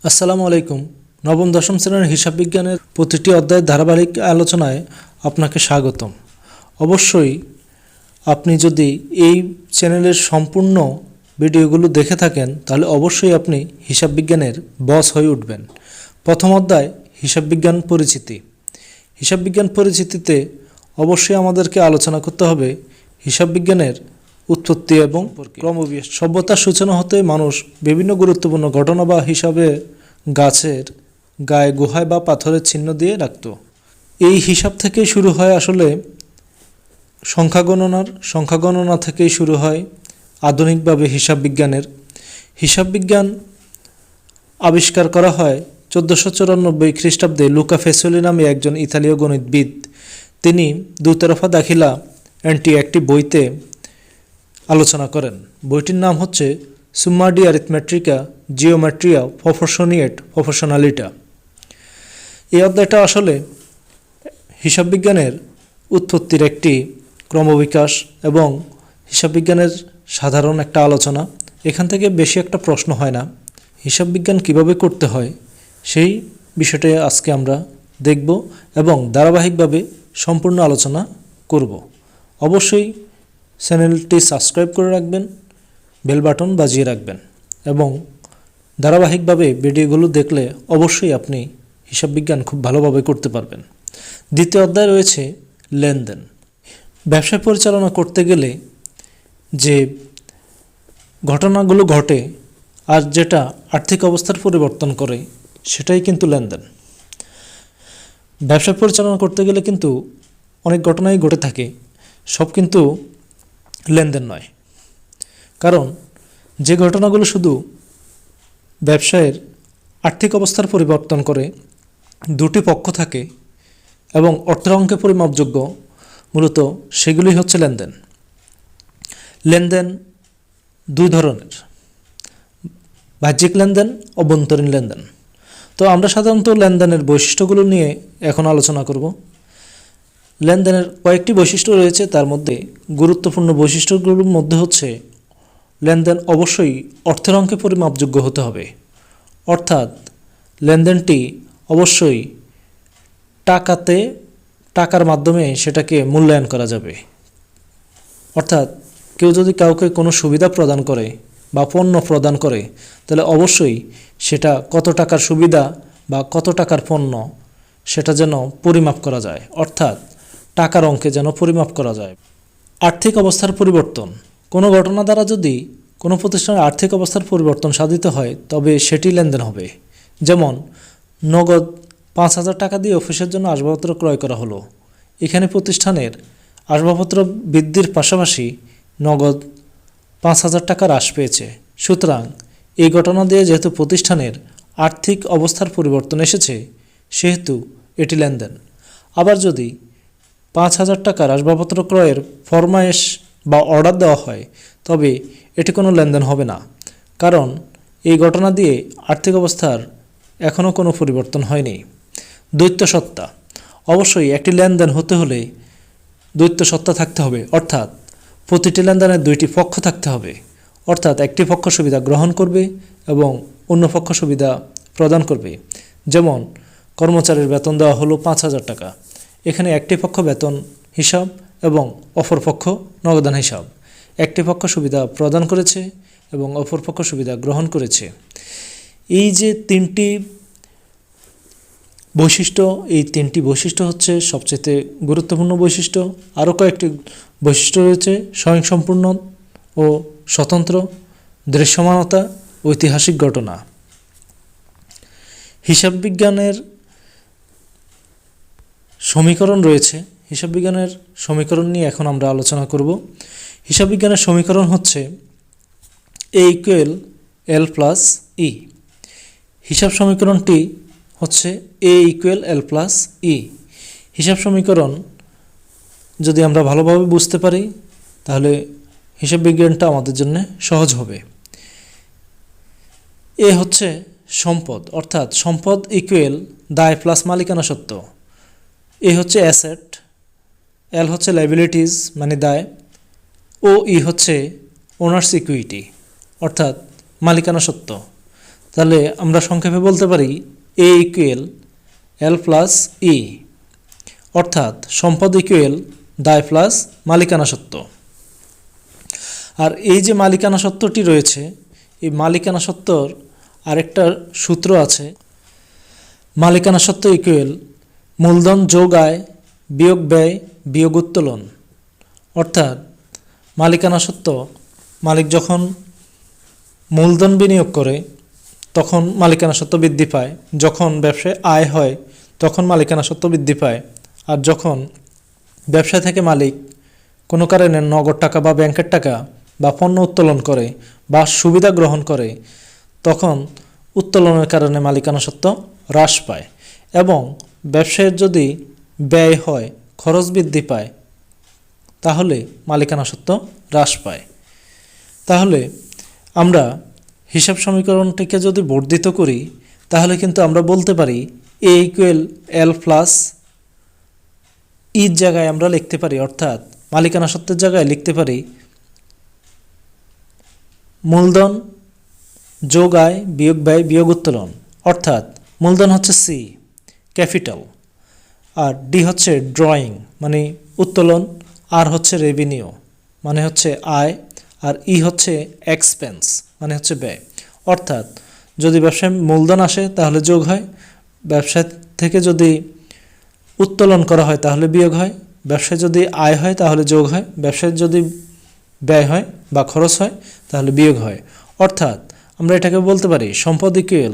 আসসালামু আলাইকুম। নবম দশম শ্রেণীর হিসাব বিজ্ঞানের প্রতিটি অধ্যায়ের ধারাবাহিক আলোচনায় আপনাকে স্বাগতম। অবশ্যই আপনি যদি এই চ্যানেলের সম্পূর্ণ ভিডিওগুলো দেখে থাকেন তাহলে অবশ্যই আপনি হিসাব বিজ্ঞানের বস হয়ে উঠবেন। প্রথম অধ্যায় হিসাব বিজ্ঞান পরিচিতি। হিসাব বিজ্ঞান পরিচিতিতে অবশ্যই আমাদেরকে আলোচনা করতে হবে হিসাব বিজ্ঞানের উৎপত্তি এবং ক্রমবিকাশ। সভ্যতার সূচনা হতে মানুষ বিভিন্ন গুরুত্বপূর্ণ ঘটনা বা হিসাবে গাছের গায়ে গুহায় বা পাথরের চিহ্ন দিয়ে রাখত। এই হিসাব থেকেই শুরু হয় আসলে সংখ্যা গণনা থেকেই শুরু হয় আধুনিকভাবে হিসাব বিজ্ঞানের। হিসাব বিজ্ঞান আবিষ্কার করা হয় 1494 খ্রিস্টাব্দে লুকা ফেসোলি নামে একজন ইতালীয় গণিতবিদ। তিনি দুতরফা দাখিলা একটি বইতে আলোচনা করেন। বইটির নাম হচ্ছে সুম্মা ডি অ্যারিথমেট্রিকা জিওমেট্রিয়া প্রফেশনালিটা। এই অধ্যায়টা আসলে হিসাব বিজ্ঞানের উৎপত্তির একটি ক্রমবিকাশ এবং হিসাব বিজ্ঞানের সাধারণ একটা আলোচনা। এখান থেকে বেশি একটা প্রশ্ন হয় না। হিসাব বিজ্ঞান কিভাবে করতে হয় সেই বিষয়টা আজকে আমরা দেখব এবং ধারাবাহিকভাবে সম্পূর্ণ আলোচনা করব। অবশ্যই চ্যানেলটি সাবস্ক্রাইব করে রাখবেন, বেল বাটন বাজিয়ে রাখবেন এবং ধারাবাহিকভাবে ভিডিওগুলো দেখলে অবশ্যই আপনি হিসাব বিজ্ঞান খুব ভালোভাবে করতে পারবেন। দ্বিতীয় অধ্যায় রয়েছে লেনদেন। ব্যবসা পরিচালনা করতে গেলে যে ঘটনাগুলো ঘটে আর যেটা আর্থিক অবস্থার পরিবর্তন করে সেটাই কিন্তু লেনদেন। ব্যবসা পরিচালনা করতে গেলে কিন্তু অনেক ঘটনাই ঘটে থাকে, সব কিন্তু লেনদেন নয়। কারণ যে ঘটনাগুলো শুধু ব্যবসায়ের আর্থিক অবস্থার পরিবর্তন করে, দুটি পক্ষ থাকে এবং অর্থের অঙ্কে পরিমাপযোগ্য, মূলত সেগুলি হচ্ছে লেনদেন। লেনদেন দুই ধরনের, বাহ্যিক লেনদেন, অভ্যন্তরীণ লেনদেন। তো আমরা সাধারণত লেনদেনের বৈশিষ্ট্যগুলো নিয়ে এখন আলোচনা করব। লেনদেনের কয়েকটি বৈশিষ্ট্য রয়েছে, তার মধ্যে গুরুত্বপূর্ণ বৈশিষ্ট্যগুলোর মধ্যে হচ্ছে লেনদেন অবশ্যই অর্থের অঙ্কে পরিমাপযোগ্য হতে হবে। অর্থাৎ লেনদেনটি অবশ্যই টাকার মাধ্যমে সেটাকে মূল্যায়ন করা যাবে। অর্থাৎ কেউ যদি কাউকে কোনো সুবিধা প্রদান করে বা পণ্য প্রদান করে তাহলে অবশ্যই সেটা কত টাকার সুবিধা বা কত টাকার পণ্য সেটা যেন পরিমাপ করা যায়, অর্থাৎ টাকার অঙ্কে যেন পরিমাপ করা যায়। আর্থিক অবস্থার পরিবর্তন, কোনো ঘটনা দ্বারা যদি কোনো প্রতিষ্ঠানের আর্থিক অবস্থার পরিবর্তন সাধিত হয় তবে সেটি লেনদেন হবে। যেমন নগদ 5,000 টাকা দিয়ে অফিসের জন্য আসবাবপত্র ক্রয় করা হলো। এখানে প্রতিষ্ঠানের আসবাবপত্র বৃদ্ধির পাশাপাশি নগদ 5,000 টাকা হ্রাস পেয়েছে। সুতরাং এই ঘটনা দিয়ে যেহেতু প্রতিষ্ঠানের আর্থিক অবস্থার পরিবর্তন এসেছে সেহেতু এটি লেনদেন। আবার যদি 5,000 টাকার আসবাবপত্র ক্রয়ের ফরমায়েশ বা অর্ডার দেওয়া হয় তবে এটি কোনো লেনদেন হবে না, কারণ এই ঘটনা দিয়ে আর্থিক অবস্থার এখনও কোনো পরিবর্তন হয়নি। দ্বৈত সত্তা, অবশ্যই একটি লেনদেন হতে হলে দ্বৈত সত্তা থাকতে হবে, অর্থাৎ প্রতিটি লেনদেনের দুইটি পক্ষ থাকতে হবে। অর্থাৎ একটি পক্ষ সুবিধা গ্রহণ করবে এবং অন্য পক্ষ সুবিধা প্রদান করবে। যেমন কর্মচারীর বেতন দেওয়া হলো 5,000 টাকা, এখানে একটি পক্ষ বেতন হিসাব এবং অপর পক্ষ নগদান হিসাব। একটি পক্ষ সুবিধা প্রদান করেছে এবং অপর পক্ষ সুবিধা গ্রহণ করেছে। এই যে তিনটি বৈশিষ্ট্য, এই তিনটি বৈশিষ্ট্য হচ্ছে সবচেয়ে গুরুত্বপূর্ণ বৈশিষ্ট্য। আরও কয়েকটি বৈশিষ্ট্য রয়েছে: স্বয়ংসম্পূর্ণ ও স্বতন্ত্র, দৃশ্যমানতা, ঐতিহাসিক ঘটনা। হিসাব বিজ্ঞানের সমীকরণ রয়েছে, হিসাব বিজ্ঞানের সমীকরণ নিয়ে এখন আমরা আলোচনা করব। হিসাব বিজ্ঞানের সমীকরণ হচ্ছে A=L+E। হিসাব সমীকরণটি হচ্ছে A=L+E। হিসাব সমীকরণ যদি আমরা ভালোভাবে বুঝতে পারি তাহলে হিসাব বিজ্ঞানটা আমাদের জন্য সহজ হবে। এ হচ্ছে সম্পদ, অর্থাৎ সম্পদ ইকুয়াল দায় প্লাস মালিকানা সত্ত্ব। এ হচ্ছে অ্যাসেট, এল হচ্ছে লাইবিলিটিস মানে দায়, ও ই হচ্ছে ওনার্স ইকুইটি অর্থাৎ মালিকানা সত্ত্ব। তাহলে আমরা সংক্ষেপে বলতে পারি এ ইকুয়াল এল প্লাস ই, অর্থাৎ সম্পদ ইকুয়াল দায় প্লাস মালিকানা সত্ত্ব। আর এই যে মালিকানা সত্ত্বটি রয়েছে, এই মালিকানা সত্ত্বর আরেকটা সূত্র আছে, মালিকানা সত্ত্ব ইকুয়াল মূলধন যোগ আয় বিয়োগ ব্যয় বিয়োগ উত্তোলন। অর্থাৎ মালিকানা সত্ত্ব, মালিক যখন মূলধন বিনিয়োগ করে তখন মালিকানা সত্ত্ব বৃদ্ধি পায়, যখন ব্যবসায় আয় হয় তখন মালিকানা সত্ত্ব বৃদ্ধি পায়, আর যখন ব্যবসা থেকে মালিক কোনো কারণে নগদ টাকা বা ব্যাংকের টাকা বা পণ্য উত্তোলন করে বা সুবিধা গ্রহণ করে তখন উত্তোলনের কারণে মালিকানা সত্ত্ব হ্রাস পায়। এবং ব্যবসায়ের যদি ব্যয় হয়, খরচ বৃদ্ধি পায়, তাহলে মালিকানা সত্ত্ব হ্রাস পায়। তাহলে আমরা হিসাব সমীকরণটিকে যদি বর্ধিত করি তাহলে কিন্তু আমরা বলতে পারি এ ইকুয়াল এল প্লাস ইর জায়গায় আমরা লিখতে পারি, অর্থাৎ মালিকানা সত্ত্বের জায়গায় লিখতে পারি মূলধন যোগ আয় বিয়োগ ব্যয় বিয়োগ উত্তোলন। অর্থাৎ মূলধন হচ্ছে সি, ক্যাপিটাল, আর ডি হচ্ছে ড্রয়িং মানে উত্তোলন, আর হচ্ছে রেভিনিউ মানে হচ্ছে আয়, আর ই হচ্ছে এক্সপেন্স মানে হচ্ছে ব্যয়। অর্থাৎ যদি ব্যবসায় মূলধন আসে তাহলে যোগ হয়, ব্যবসা থেকে যদি উত্তোলন করা হয় তাহলে বিয়োগ হয়, ব্যবসায় যদি আয় হয় তাহলে যোগ হয়, ব্যবসায় যদি ব্যয় হয় বা খরচ হয় তাহলে বিয়োগ হয়। অর্থাৎ আমরা এটাকে বলতে পারি সম্পদ ইকুয়াল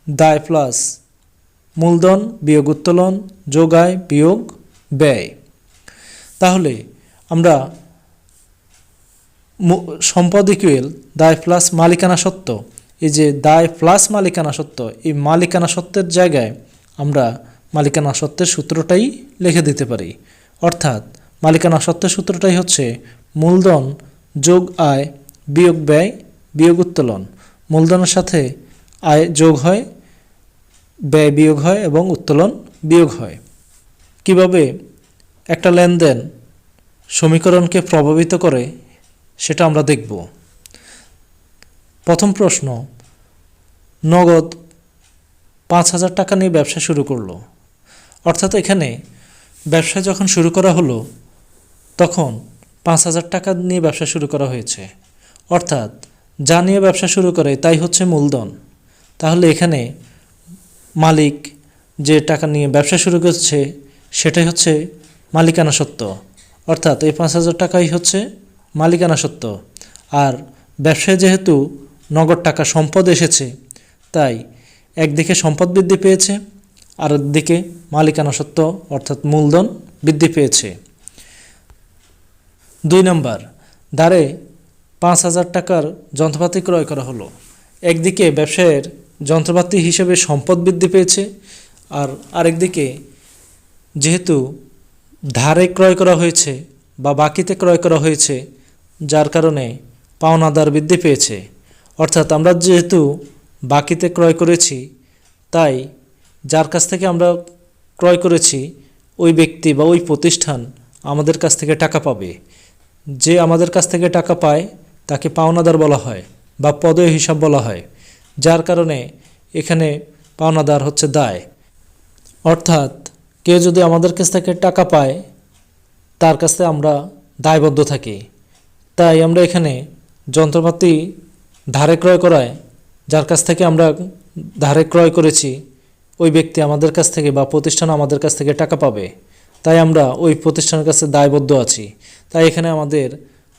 দায় প্লাস মূলধন বিয়োগ উত্তোলন যোগ আয় বিয়োগ ব্যয়। তাহলে আমরা সম্পদ ইকুয়াল দায় প্লাস মালিকানা সত্ত্ব, এই যে দায় প্লাস মালিকানা সত্ত্ব, এই মালিকানা সত্ত্বের জায়গায় আমরা মালিকানা সত্ত্বের সূত্রটাই লিখে দিতে পারি। অর্থাৎ মালিকানা সত্ত্বের সূত্রটাই হচ্ছে মূলধন যোগ আয় বিয়োগ ব্যয় বিয়োগ উত্তোলন। মূলধনের সাথে আয় যোগ হয়, ব্যয় বিয়োগ হয় এবং উত্তোলন বিয়োগ হয়। কিভাবে একটা লেনদেন সমীকরণকে প্রভাবিত করে সেটা আমরা দেখব। প্রথম প্রশ্ন, নগদ 5,000 টাকা নিয়ে ব্যবসা শুরু করলো। অর্থাৎ এখানে ব্যবসা যখন শুরু করা হলো তখন 5,000 টাকা নিয়ে ব্যবসা শুরু করা হয়েছে। অর্থাৎ যা নিয়ে ব্যবসা শুরু করে তাই হচ্ছে মূলধন। তাহলে এখানে মালিক যে টাকা নিয়ে ব্যবসা শুরু করছে সেটাই হচ্ছে মালিকানা সত্ত্ব। অর্থাৎ এই 5,000 টাকাই হচ্ছে মালিকানা সত্ত্ব। আর ব্যবসায় যেহেতু নগদ টাকা সম্পদ এসেছে তাই একদিকে সম্পদ বৃদ্ধি পেয়েছে আর একদিকে মালিকানা সত্ত্ব অর্থাৎ মূলধন বৃদ্ধি পেয়েছে। 2 নম্বর, ধারে 5,000 টাকার যন্ত্রপাতি ক্রয় করা হলো। একদিকে ব্যবসায়ের যন্ত্রপাতি হিসেবে সম্পদ বৃদ্ধি পেয়েছে, আর আরেকদিকে যেহেতু ধারে ক্রয় করা হয়েছে বা বাকিতে ক্রয় করা হয়েছে যার কারণে পাওনাদার বৃদ্ধি পেয়েছে। অর্থাৎ আমরা যেহেতু বাকিতে ক্রয় করেছি তাই যার কাছ থেকে আমরা ক্রয় করেছি ওই ব্যক্তি বা ওই প্রতিষ্ঠান আমাদের কাছ থেকে টাকা পাবে। যে আমাদের কাছ থেকে টাকা পায় তাকে পাওনাদার বলা হয় বা পদেয় হিসাব বলা হয়, যার কারণে এখানে পাওনাদার হচ্ছে দায়। অর্থাৎ কেউ যদি আমাদের কাছ থেকে টাকা পায় তার কাছ থেকে আমরা দায়বদ্ধ থাকি। তাই আমরা এখানে যন্ত্রপাতি ধারে ক্রয় করায় যার কাছ থেকে আমরা ধারে ক্রয় করেছি ওই ব্যক্তি আমাদের কাছ থেকে বা প্রতিষ্ঠান আমাদের কাছ থেকে টাকা পাবে, তাই আমরা ওই প্রতিষ্ঠানের কাছে দায়বদ্ধ আছি। তাই এখানে আমাদের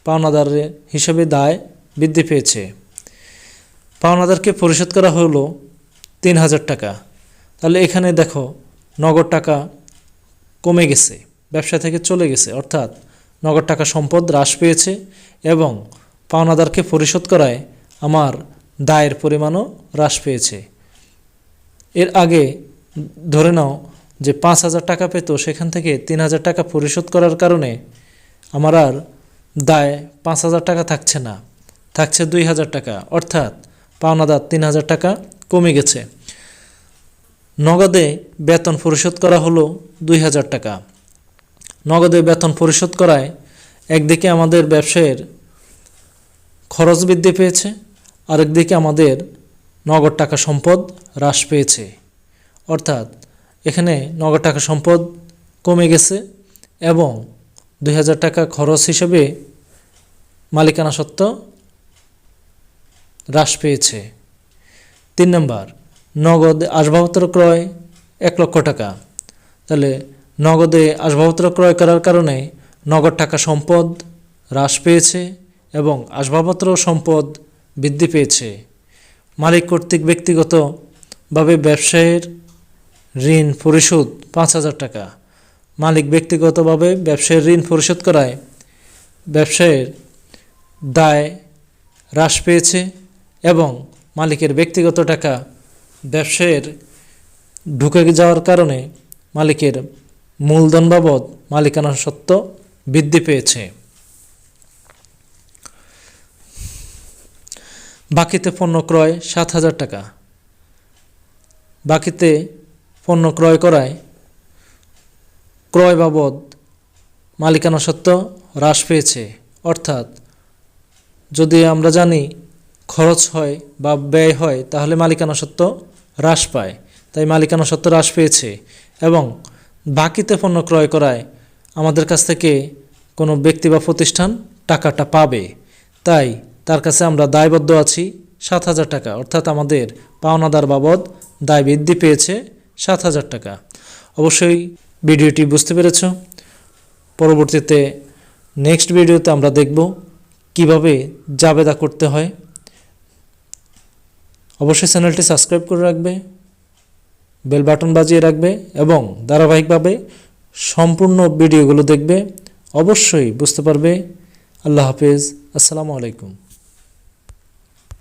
পাওনাদার হিসেবে দায় বৃদ্ধি পেয়েছে। পাওনাদারকে পরিশোধ করা হলো 3,000 টাকা। তাহলে এখানে দেখো নগদ টাকা কমে গেছে, ব্যবসা থেকে চলে গেছে, অর্থাৎ নগদ টাকা সম্পদ হ্রাস পেয়েছে এবং পাওনাদারকে পরিশোধ করায় আমার দায়ের পরিমাণও হ্রাস পেয়েছে। এর আগে ধরে নাও যে 5,000 টাকা পেত, সেখান থেকে 3,000 টাকা পরিশোধ করার কারণে আমার আর দায় 5,000 টাকা থাকছে না, থাকছে 2,000 টাকা, অর্থাৎ পাওনাদার 3,000 টাকা কমে গেছে। নগদে বেতন পরিশোধ করা হলো 2,000 টাকা। নগদে বেতন পরিশোধ করায় একদিকে আমাদের ব্যবসায়ের খরচ বৃদ্ধি পেয়েছে, আরেকদিকে আমাদের নগদ টাকা সম্পদ হ্রাস পেয়েছে। অর্থাৎ এখানে নগদ টাকা সম্পদ কমে গেছে এবং ২০০০ টাকা খরচ হিসেবে মালিকানা সত্ত্ব হ্রাস পেয়েছে। ৩ নম্বর, নগদ আসবাবপত্র ক্রয় ১ লক্ষ টাকা। তাহলে নগদে আসবাবপত্র ক্রয় করার কারণে নগদ টাকা সম্পদ হ্রাস পেয়েছে এবং আসবাবপত্র সম্পদ বৃদ্ধি পেয়েছে। মালিক কর্তৃক ব্যক্তিগতভাবে ব্যবসায়ের ঋণ পরিশোধ ৫,০০০ টাকা। মালিক ব্যক্তিগতভাবে ব্যবসায়ের ঋণ পরিশোধ করায় ব্যবসায়ের দায় হ্রাস পেয়েছে এবং মালিকের ব্যক্তিগত টাকা ব্যবসায়ের ঢুকে যাওয়ার কারণে মালিকের মূলধন বাবদ মালিকানা সত্ত্ব বৃদ্ধি পেয়েছে। বাকিতে পণ্য ক্রয় ৭,০০০ টাকা। বাকিতে পণ্য ক্রয় করায় ক্রয় বাবদ মালিকানা সত্ত্ব হ্রাস পেয়েছে। অর্থাৎ যদি আমরা জানি খরচ হয় বা ব্যয় হয় তাহলে মালিকানা সত্ত্ব হ্রাস পায়, তাই মালিকানা সত্ত্ব হ্রাস পেয়েছে। এবং বাকিতে পণ্য ক্রয় করায় আমাদের কাছ থেকে কোনো ব্যক্তি বা প্রতিষ্ঠান টাকাটা পাবে, তাই তার কাছে আমরা দায়বদ্ধ আছি ৭,০০০ টাকা। অর্থাৎ আমাদের পাওনাদার বাবদ দায় বৃদ্ধি পেয়েছে ৭,০০০ টাকা। অবশ্যই ভিডিওটি বুঝতে পেরেছ। পরবর্তীতে নেক্সট ভিডিওতে আমরা দেখব কিভাবে জাবেদা করতে হয়। অবশ্যই চ্যানেলটি সাবস্ক্রাইব করে রাখবে, বেল বাটন বাজিয়ে রাখবে এবং ধারাবাহিকভাবে সম্পূর্ণ ভিডিওগুলো দেখবে। অবশ্যই বুঝতে পারবে। আল্লাহ হাফেজ। আসসালামু আলাইকুম।